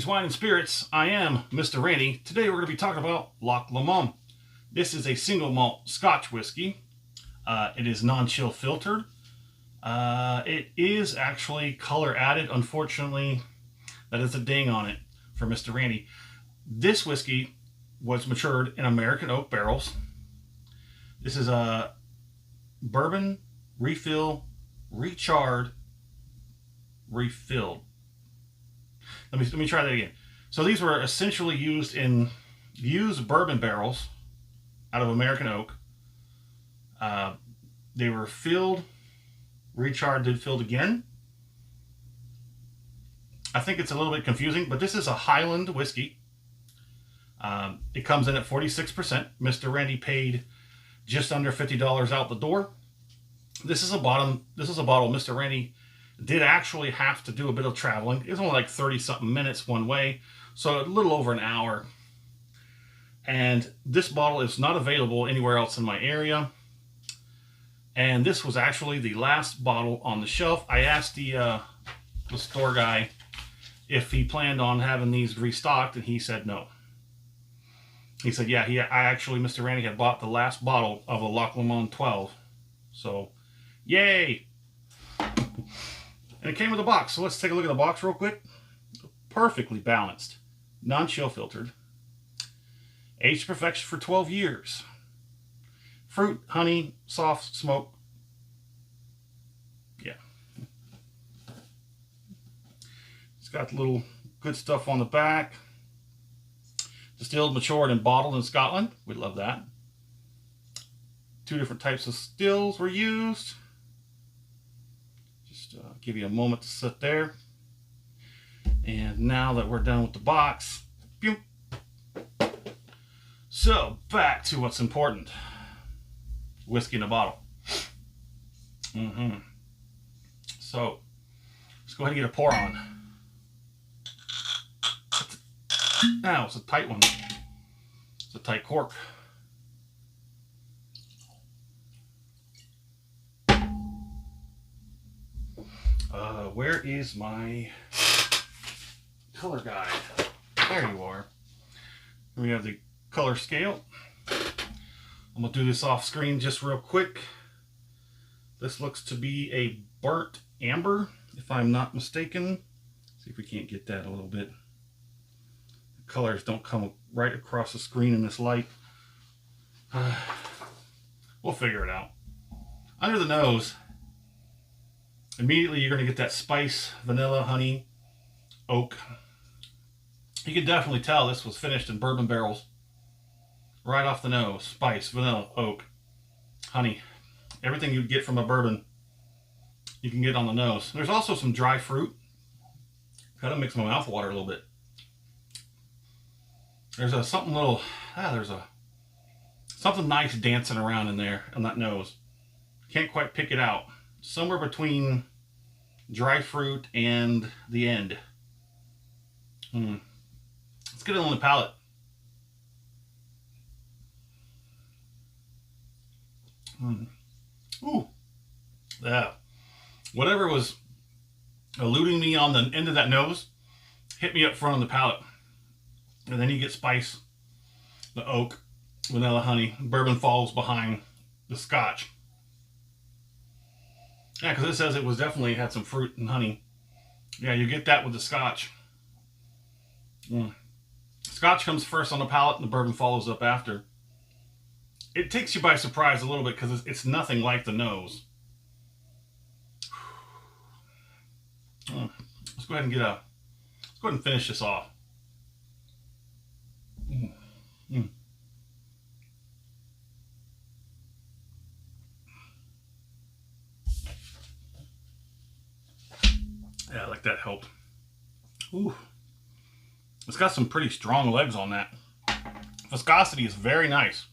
Randy's Wine and Spirits. I am Mr. Randy. Today we're going to be talking about Loch Lomond. This is a single malt Scotch whiskey. It is non-chill filtered. It is actually color added. Unfortunately, that is a ding on it for Mr. Randy. This whiskey was matured in American oak barrels. This is a bourbon, refill, recharred, refilled. Let me try that again. So these were essentially used in used bourbon barrels out of American oak. They were filled, recharred, then filled again. I think it's a little bit confusing, but this is a Highland whiskey. It comes in at 46%. Mr. Randy paid just under $50 out the door. This is a bottle Mr. Randy did actually have to do a bit of traveling. It was only like 30-something minutes one way, so a little over an hour. And this bottle is not available anywhere else in my area. And this was actually the last bottle on the shelf. I asked the store guy if he planned on having these restocked, and he said no. He said, yeah, Mr. Randy had bought the last bottle of a Loch Lomond 12. So, yay! And it came with a box. So let's take a look at the box real quick. Perfectly balanced. Non-chill filtered. Aged to perfection for 12 years. Fruit, honey, soft smoke. Yeah. It's got the little good stuff on the back. Distilled, matured, and bottled in Scotland. We love that. 2 different types of stills were used. Just give you a moment to sit there. And now that we're done with the box, pew. So back to what's important. Whiskey in a bottle. So let's go ahead and get a pour on. Now it's a tight one. It's a tight cork. Where is my color guide? There you are. We have the color scale. I'm going to do this off screen just real quick. This looks to be a burnt amber, if I'm not mistaken. See if we can't get that a little bit. The colors don't come right across the screen in this light. We'll figure it out. Under the nose, immediately you're going to get that spice, vanilla, honey, oak. You can definitely tell this was finished in bourbon barrels. Right off the nose. Spice, vanilla, oak, honey. Everything you'd get from a bourbon, you can get on the nose. There's also some dry fruit. Kind of makes my mouth water a little bit. There's something nice dancing around in there on that nose. Can't quite pick it out. Somewhere between dry fruit and the end. Let's get it on the palate. Ooh, yeah. Whatever was eluding me on the end of that nose hit me up front on the palate. And then you get spice, the oak, vanilla, honey. Bourbon falls behind the Scotch. Yeah, because it says it was definitely had some fruit and honey. Yeah, you get that with the Scotch. Scotch comes first on the palate and the bourbon follows up after. It takes you by surprise a little bit because it's nothing like the nose. Let's go ahead and finish this off. Yeah, like that helped. Ooh. It's got some pretty strong legs on that. Viscosity is very nice.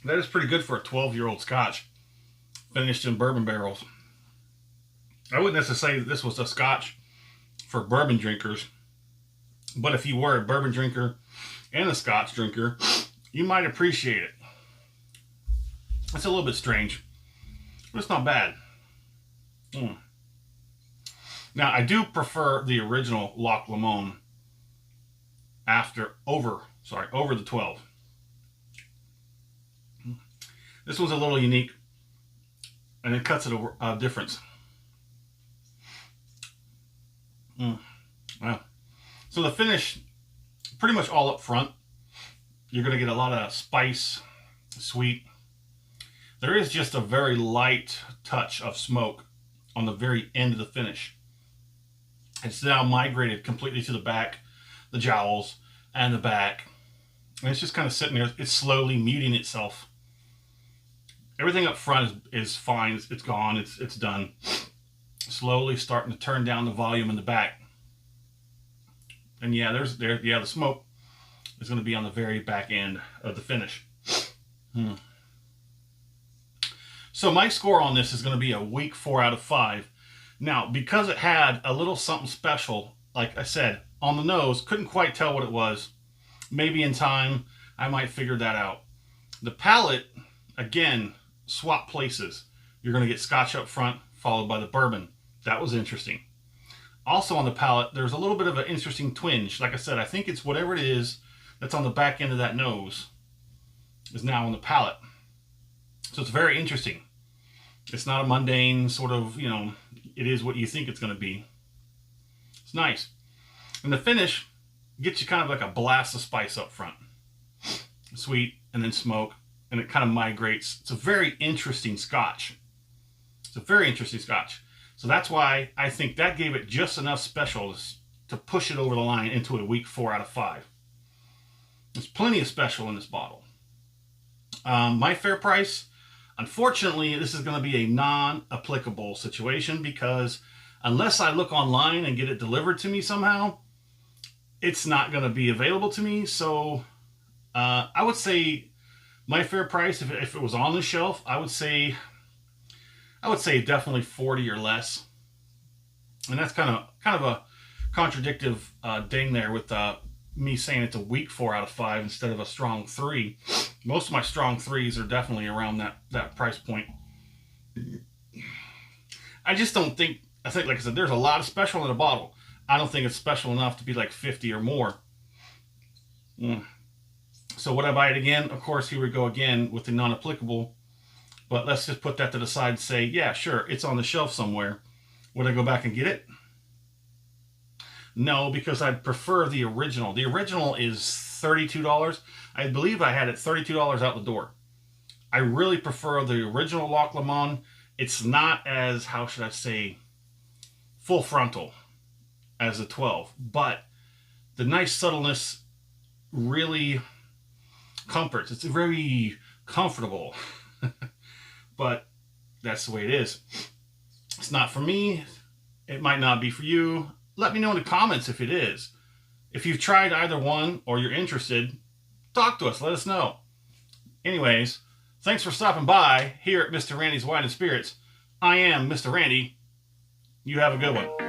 That is pretty good for a 12-year-old Scotch finished in bourbon barrels. I wouldn't necessarily say that this was a Scotch for bourbon drinkers, but if you were a bourbon drinker and a Scotch drinker, you might appreciate it. It's a little bit strange, but it's not bad. Now, I do prefer the original Loch Lomond over the 12. This one's a little unique, and it cuts it over difference. Wow. So the finish, pretty much all up front. You're going to get a lot of spice, sweet. There is just a very light touch of smoke on the very end of the finish. It's now migrated completely to the back, the jowls, and the back. And it's just kind of sitting there. It's slowly muting itself. Everything up front is fine. It's gone. It's done. Slowly starting to turn down the volume in the back. And yeah, the smoke is going to be on the very back end of the finish. So my score on this is going to be a weak 4 out of 5. Now, because it had a little something special, like I said, on the nose, couldn't quite tell what it was. Maybe in time, I might figure that out. The palate, again, swap places. You're going to get Scotch up front, followed by the bourbon. That was interesting. Also on the palate, there's a little bit of an interesting twinge. Like I said, I think it's whatever it is that's on the back end of that nose is now on the palate. So it's very interesting. It's not a mundane sort of, it is what you think it's going to be. It's nice. And the finish gets you kind of like a blast of spice up front. Sweet, and then smoke, and it kind of migrates. It's a very interesting Scotch. It's a very interesting Scotch. So that's why I think that gave it just enough specials to push it over the line into a weak 4 out of 5. There's plenty of special in this bottle. My fair price, unfortunately, this is going to be a non-applicable situation because unless I look online and get it delivered to me somehow, it's not going to be available to me. So I would say my fair price, if it was on the shelf, I would say definitely 40 or less. And that's kind of a contradictive ding there with me saying it's a weak 4 out of 5 instead of a strong 3. Most of my strong 3s are definitely around that price point. I just don't think, like I said, there's a lot of special in a bottle. I don't think it's special enough to be like 50 or more. So would I buy it again? Of course, here we go again with the non-applicable. But let's just put that to the side and say, yeah, sure, it's on the shelf somewhere. Would I go back and get it? No, because I'd prefer the original. The original is $32. I believe I had it $32 out the door. I really prefer the original Loch Lomond. It's not as, how should I say, full frontal as the 12. But the nice subtleness really comforts. It's very comfortable. But that's the way it is. It's not for me. It might not be for you. Let me know in the comments if it is. If you've tried either one or you're interested, talk to us. Let us know. Anyways, thanks for stopping by here at Mr. Randy's Wine and Spirits. I am Mr. Randy. You have a good one.